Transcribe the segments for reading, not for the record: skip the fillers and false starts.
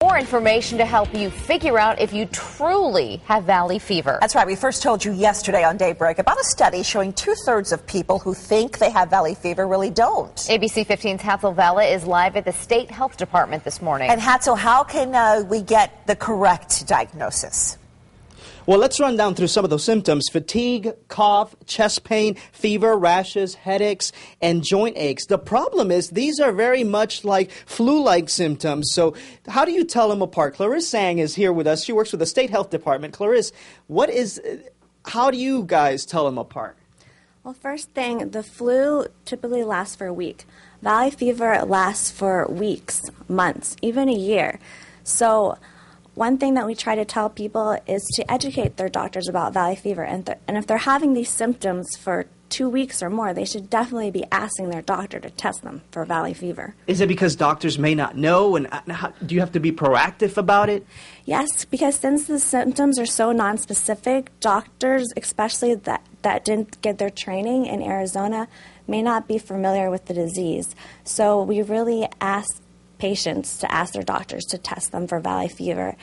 More information to help you figure out if you truly have valley fever. That's right. We first told you yesterday on Daybreak about a study showing 2/3 of people who think they have valley fever really don't. ABC 15's Hatzel Vela is live at the State Health Department this morning. And Hatzel, how can we get the correct diagnosis? Well, let's run down through some of those symptoms: fatigue, cough, chest pain, fever, rashes, headaches, and joint aches. The problem is these are very much like flu-like symptoms. So how do you tell them apart? Clarisse Sang is here with us. She works with the State Health Department. Clarisse, how do you guys tell them apart? Well, first thing, the flu typically lasts for a week. Valley fever lasts for weeks, months, even a year. So one thing that we try to tell people is to educate their doctors about valley fever. And if they're having these symptoms for 2 weeks or more, they should definitely be asking their doctor to test them for valley fever. Is it because doctors may not know? And do you have to be proactive about it? Yes, because since the symptoms are so nonspecific, doctors, especially that didn't get their training in Arizona, may not be familiar with the disease. So we really ask patients to ask their doctors to test them for valley fever.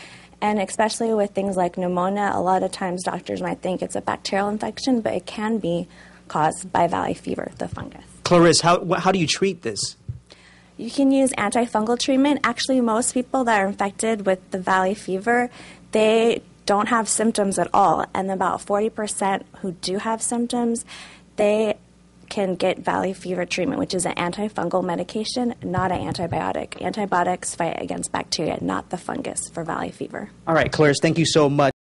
And especially with things like pneumonia, a lot of times doctors might think it's a bacterial infection, but it can be caused by valley fever, the fungus. Clarisse, how do you treat this? You can use antifungal treatment. Actually, most people that are infected with the valley fever, they don't have symptoms at all. And about 40% who do have symptoms, they can get valley fever treatment, which is an antifungal medication, not an antibiotic. Antibiotics fight against bacteria, not the fungus for valley fever. All right, Clarisse, thank you so much.